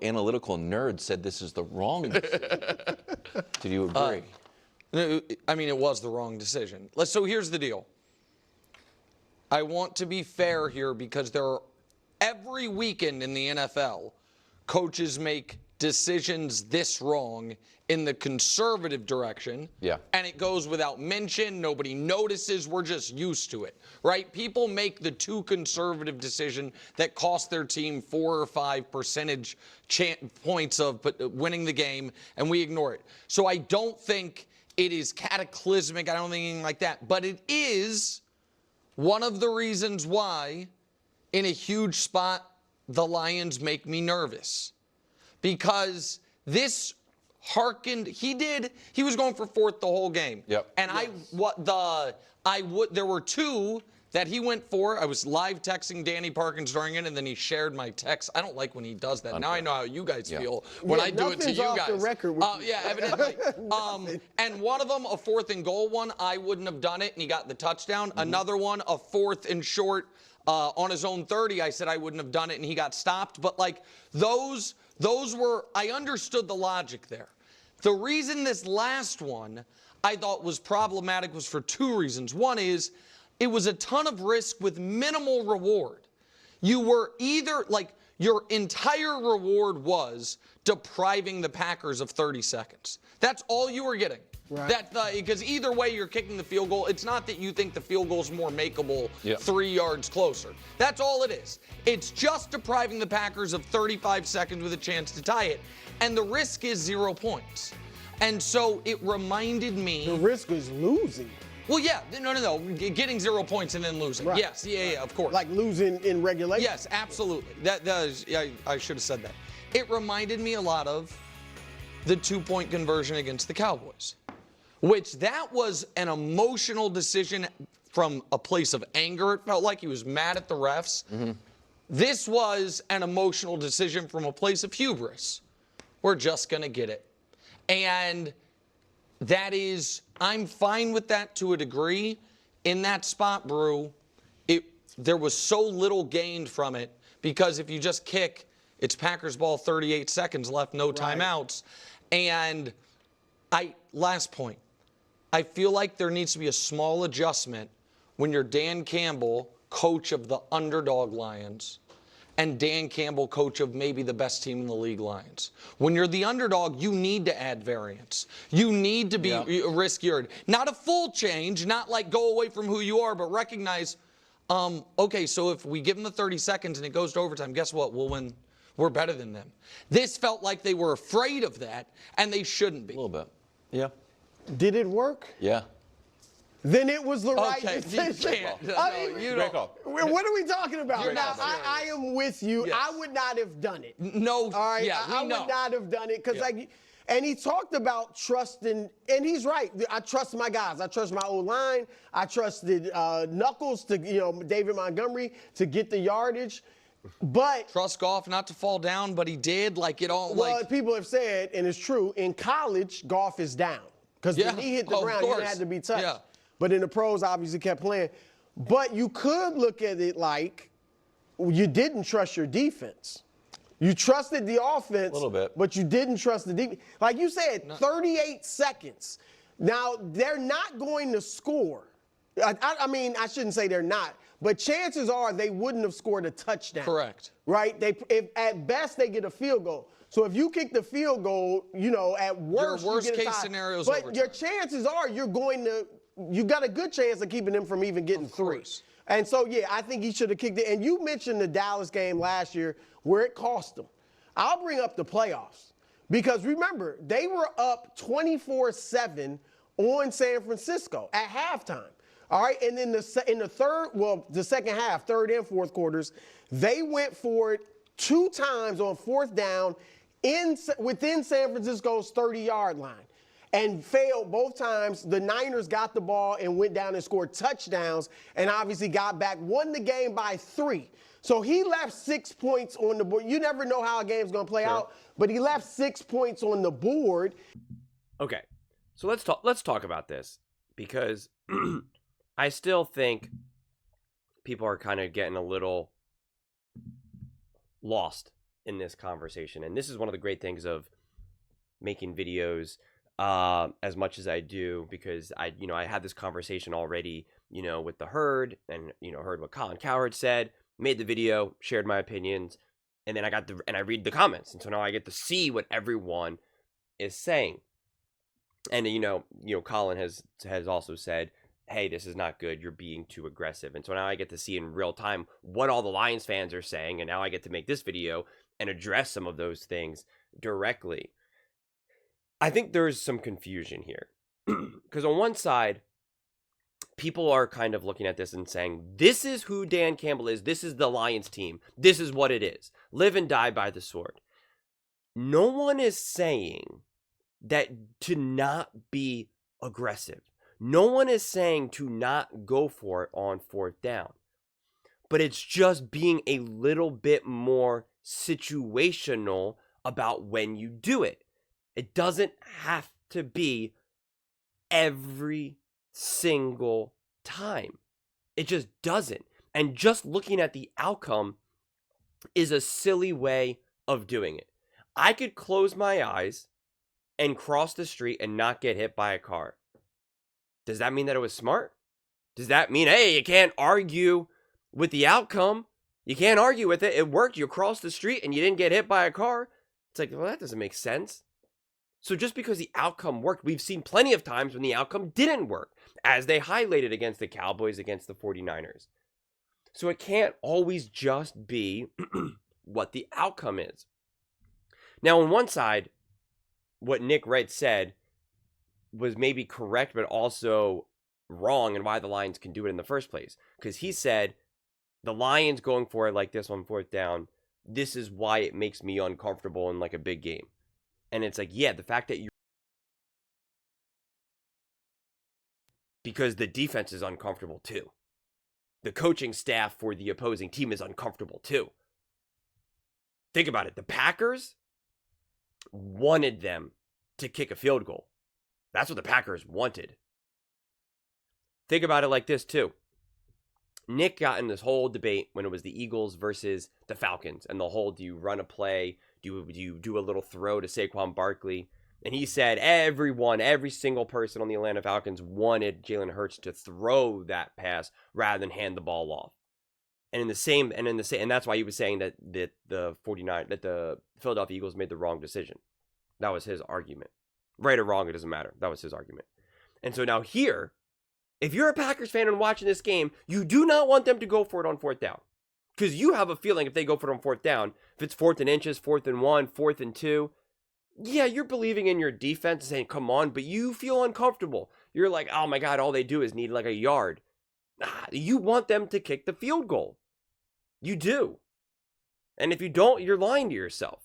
analytical nerd said this is the wrong decision. Did you agree? No, I mean, it was the wrong decision. So here's the deal. I want to be fair here because every weekend in the NFL, coaches make decisions this wrong in the conservative direction. Yeah. And it goes without mention. Nobody notices. We're just used to it, right? People make the too conservative decision that cost their team 4 or 5 percentage points of winning the game, and we ignore it. So I don't think it is cataclysmic. I don't think anything like that. But it is one of the reasons why, in a huge spot, the Lions make me nervous. Because this harkened, he was going for 4th the whole game. Yep. And there were 2 that he went for. I was live texting Danny Parkins during it, and then he shared my text. I don't like when he does that. Now I know how you guys feel when I do it to you guys. Off the record yeah, evidently. And one of them, a 4th and goal one, I wouldn't have done it, and he got the touchdown. Another one, a 4th and short on his own 30, I said I wouldn't have done it, and he got stopped. But like those were, I understood the logic there. The reason this last one I thought was problematic was for 2 reasons. One is it was a ton of risk with minimal reward. You were either, like, your entire reward was depriving the Packers of 30 seconds. That's all you were getting. Right. Because either way you're kicking the field goal. It's not that you think the field goal is more makeable 3 yards closer. That's all it is. It's just depriving the Packers of 35 seconds with a chance to tie it. And the risk is 0 points. And so it reminded me. The risk is losing. Well, yeah. No. Getting 0 points and then losing. Right. Yes. Yeah, of course. Like losing in regulation. Yes, absolutely. I should have said that. It reminded me a lot of the 2-point conversion against the Cowboys, which that was an emotional decision from a place of anger. It felt like he was mad at the refs. Mm-hmm. This was an emotional decision from a place of hubris. We're just going to get it. And that is, I'm fine with that to a degree. In that spot, Brew, there was so little gained from it because if you just kick, it's Packers ball, 38 seconds left, no timeouts. And last point, I feel like there needs to be a small adjustment when you're Dan Campbell, coach of the underdog Lions, and Dan Campbell, coach of maybe the best team in the league, Lions. When you're the underdog, you need to add variance. You need to be riskier. Not a full change, not like go away from who you are, but recognize, okay, so if we give them the 30 seconds and it goes to overtime, guess what? We'll win. We're better than them. This felt like they were afraid of that, and they shouldn't be. A little bit. Yeah. Did it work? Yeah. Then it was the right decision. What are we talking about? Now, I am with you. Yes. I would not have done it. No. All right. I would not have done it because, and he talked about trusting, and he's right. I trust my guys. I trust my O-line. I trusted Knuckles David Montgomery to get the yardage. But trust Goff not to fall down, but he did. Well, people have said, and it's true, in college, Goff is down. Because when he hit the ground, he had to be touched. Yeah. But in the pros, obviously kept playing. But you could look at it like you didn't trust your defense. You trusted the offense, a little bit, but you didn't trust the defense. Like you said, 38 seconds. Now, they're not going to score. I mean, I shouldn't say they're not, but chances are they wouldn't have scored a touchdown. Correct. Right? If at best they get a field goal. So if you kick the field goal, at worst, your worst you get a case tie. scenario is But overtime. your chances are you got a good chance of keeping them from even getting 3. And so, I think he should have kicked it. And you mentioned the Dallas game last year where it cost them. I'll bring up the playoffs because remember, they were up 24-7 on San Francisco at halftime. All right, and then the second half, third and fourth quarters, they went for it 2 times on 4th down within San Francisco's 30-yard line and failed both times. The Niners got the ball and went down and scored touchdowns and obviously got back, won the game by 3. So he left 6 points on the board. You never know how a game's going to play out, but he left 6 points on the board. Okay, so let's talk about this because I still think people are kind of getting a little lost in this conversation. And this is one of the great things of making videos as much as I do, because I had this conversation already, with the herd, and, heard what Colin Cowherd said, made the video, shared my opinions, and then I read the comments. And so now I get to see what everyone is saying. And, Colin has also said, hey, this is not good. You're being too aggressive. And so now I get to see in real time what all the Lions fans are saying. And now I get to make this video and address some of those things directly. I think there's some confusion here. Because on one side, people are kind of looking at this and saying, this is who Dan Campbell is. This is the Lions team. This is what it is. Live and die by the sword. No one is saying that to not be aggressive. No one is saying to not go for it on 4th down. But it's just being a little bit more situational about when you do it. It doesn't have to be every single time. It just doesn't. And just looking at the outcome is a silly way of doing it. I could close my eyes and cross the street and not get hit by a car. Does that mean that it was smart? Does that mean, hey, you can't argue with the outcome? You can't argue with it. It worked. You crossed the street and you didn't get hit by a car. It's like, well, that doesn't make sense. So just because the outcome worked, we've seen plenty of times when the outcome didn't work, as they highlighted against the Cowboys, against the 49ers. So it can't always just be what the outcome is. Now, on one side, what Nick Wright said was maybe correct, but also wrong, and why the Lions can do it in the first place. Because he said, the Lions going for it like this on 4th down, this is why it makes me uncomfortable in like a big game. And it's like, yeah, the fact that you... Because the defense is uncomfortable too. The coaching staff for the opposing team is uncomfortable too. Think about it. The Packers wanted them to kick a field goal. That's what the Packers wanted. Think about it like this too. Nick got in this whole debate when it was the Eagles versus the Falcons, and the whole, do you run a play? Do you do a little throw to Saquon Barkley? And he said every single person on the Atlanta Falcons wanted Jalen Hurts to throw that pass rather than hand the ball off. And that's why he was saying that the Philadelphia Eagles made the wrong decision. That was his argument. Right or wrong, it doesn't matter. That was his argument. And so now here, if you're a Packers fan and watching this game, you do not want them to go for it on 4th down. Because you have a feeling if they go for it on 4th down, if it's 4th and inches, 4th and 1, 4th and 2, yeah, you're believing in your defense and saying, come on, but you feel uncomfortable. You're like, oh my God, all they do is need like a yard. You want them to kick the field goal. You do. And if you don't, you're lying to yourself.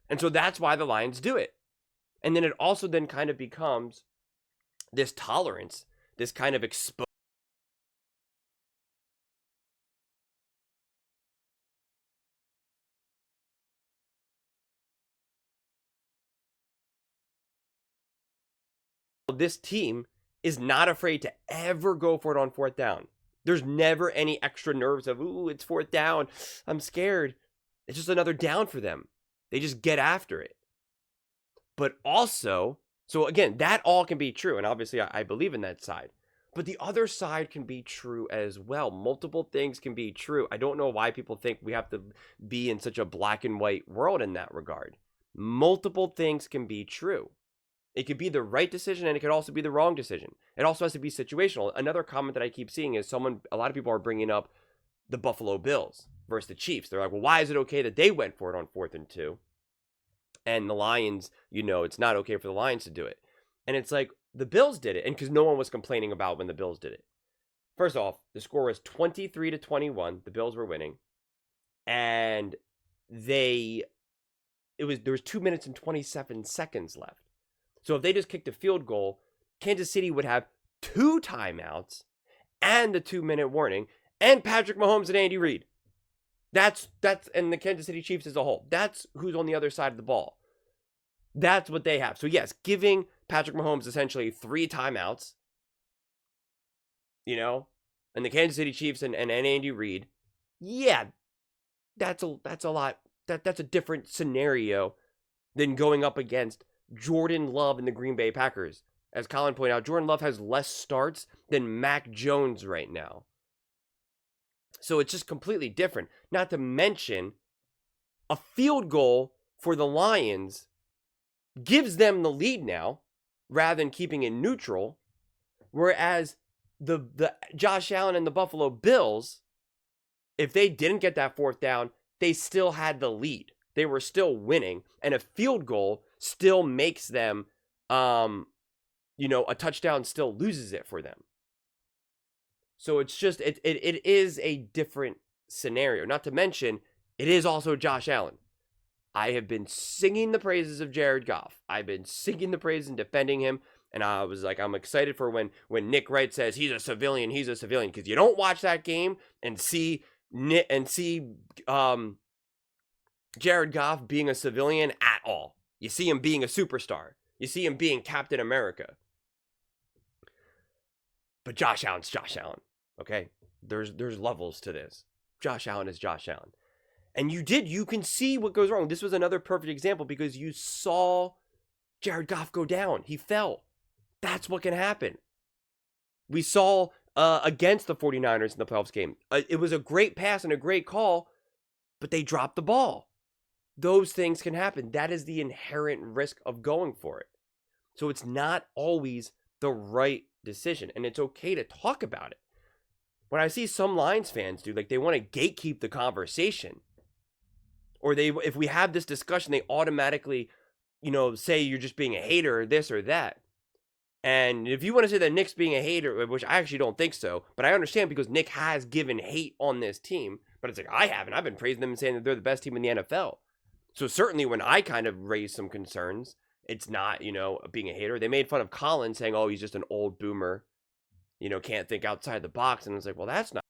And so that's why the Lions do it. And then it also then kind of becomes this tolerance, this kind of exposure. This team is not afraid to ever go for it on 4th down. There's never any extra nerves of, ooh, it's 4th down, I'm scared. It's just another down for them. They just get after it. But also, so again, that all can be true. And obviously I believe in that side. But the other side can be true as well. Multiple things can be true. I don't know why people think we have to be in such a black and white world in that regard. Multiple things can be true. It could be the right decision and it could also be the wrong decision. It also has to be situational. Another comment that I keep seeing is a lot of people are bringing up the Buffalo Bills versus the Chiefs. They're like, well, why is it okay that they went for it on 4th and 2? And the Lions, it's not okay for the Lions to do it. And it's like, the Bills did it. And because no one was complaining about when the Bills did it. First off, the score was 23-21. The Bills were winning. And there was 2 minutes and 27 seconds left. So if they just kicked a field goal, Kansas City would have 2 timeouts and the 2-minute warning and Patrick Mahomes and Andy Reid. That's and the Kansas City Chiefs as a whole. That's who's on the other side of the ball. That's what they have. So yes, giving Patrick Mahomes essentially 3 timeouts, and the Kansas City Chiefs and Andy Reid, yeah, that's a lot That's a different scenario than going up against Jordan Love and the Green Bay Packers. As Colin pointed out, Jordan Love has less starts than Mac Jones right now. So it's just completely different. Not to mention, a field goal for the Lions gives them the lead now, rather than keeping it neutral. Whereas the Josh Allen and the Buffalo Bills, if they didn't get that fourth down, they still had the lead. They were still winning, and a field goal still makes them, a touchdown still loses it for them. So it's just, it is a different scenario. Not to mention, it is also Josh Allen. I have been singing the praises of Jared Goff. I've been singing the praises and defending him. And I was like, I'm excited for when Nick Wright says he's a civilian. Because you don't watch that game and see Jared Goff being a civilian at all. You see him being a superstar. You see him being Captain America. But Josh Allen's Josh Allen, okay? There's levels to this. Josh Allen is Josh Allen. And you can see what goes wrong. This was another perfect example because you saw Jared Goff go down. He fell. That's what can happen. We saw against the 49ers in the playoffs game. It was a great pass and a great call, but they dropped the ball. Those things can happen. That is the inherent risk of going for it. So it's not always the right decision, and it's okay to talk about it. When I see some Lions fans do, like, they want to gatekeep the conversation, or if we have this discussion, they automatically, say you're just being a hater or this or that. And if you want to say that Nick's being a hater, which I actually don't think so, but I understand because Nick has given hate on this team, but it's like, I haven't. I've been praising them and saying that they're the best team in the NFL. So certainly when I kind of raise some concerns, it's not, being a hater. They made fun of Colin saying, oh, he's just an old boomer, can't think outside the box. And it's like, well, that's not.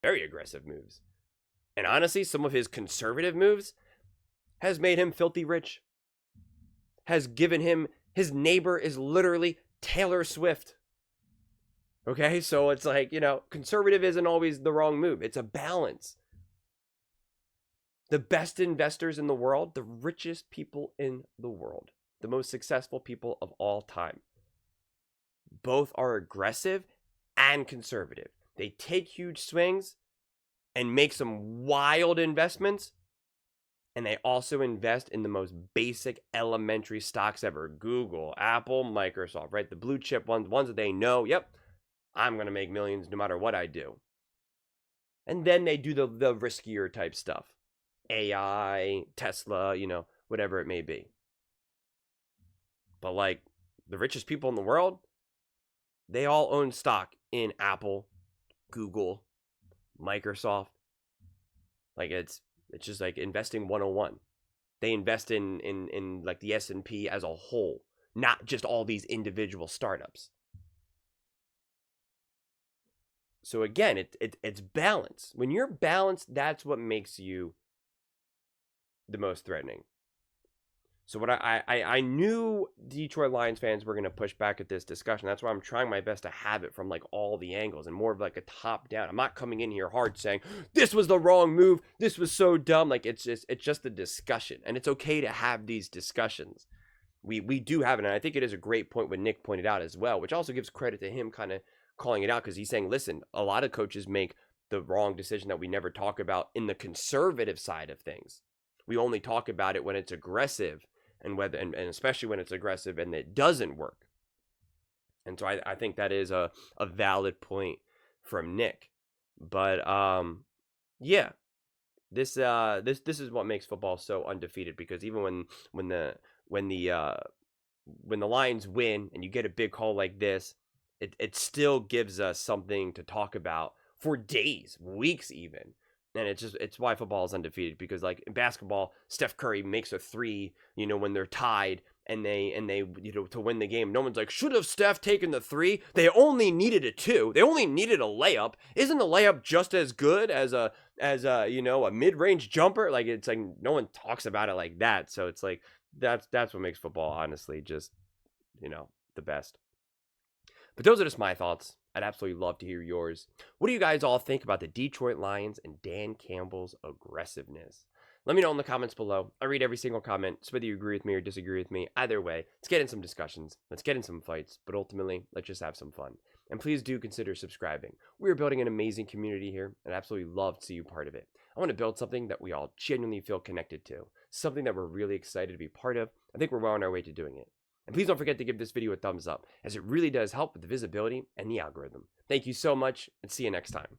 Very aggressive moves. And honestly, some of his conservative moves has made him filthy rich. Has given him, his neighbor is literally Taylor Swift. Okay, so it's like, conservative isn't always the wrong move. It's a balance. The best investors in the world, the richest people in the world, the most successful people of all time, both are aggressive and conservative. They take huge swings and make some wild investments. And they also invest in the most basic elementary stocks ever. Google, Apple, Microsoft, right? The blue chip ones that they know, yep, I'm going to make millions no matter what I do. And then they do the riskier type stuff. AI, Tesla, whatever it may be. But like the richest people in the world, they all own stock in Apple, Google, Microsoft. Like it's just like investing 101. They invest in like the S&P as a whole, not just all these individual startups. So again, it's balance. When you're balanced, that's what makes you the most threatening. So what I knew Detroit Lions fans were going to push back at this discussion. That's why I'm trying my best to have it from like all the angles and more of like a top down. I'm not coming in here hard saying this was the wrong move. This was so dumb. Like it's just a discussion, and it's okay to have these discussions. We do have it, and I think it is a great point what Nick pointed out as well, which also gives credit to him kind of calling it out because he's saying, listen, a lot of coaches make the wrong decision that we never talk about in the conservative side of things. We only talk about it when it's aggressive. And especially when it's aggressive and it doesn't work. And so I think that is a valid point from Nick. But yeah, this is what makes football so undefeated, because even when the Lions win and you get a big call like this, it still gives us something to talk about for days, weeks even. And it's why football is undefeated, because like in basketball, Steph Curry makes a three, when they're tied and they to win the game. No one's like, should have Steph taken the three? They only needed a two. They only needed a layup. Isn't a layup just as good as a mid-range jumper? Like, it's like no one talks about it like that. So it's like that's what makes football honestly just the best. But those are just my thoughts. I'd absolutely love to hear yours. What do you guys all think about the Detroit Lions and Dan Campbell's aggressiveness? Let me know in the comments below. I read every single comment, so whether you agree with me or disagree with me, either way, let's get in some discussions, let's get in some fights, but ultimately, let's just have some fun. And please do consider subscribing. We are building an amazing community here, and I absolutely love to see you part of it. I want to build something that we all genuinely feel connected to, something that we're really excited to be part of. I think we're well on our way to doing it. And please don't forget to give this video a thumbs up, as it really does help with the visibility and the algorithm. Thank you so much, and see you next time.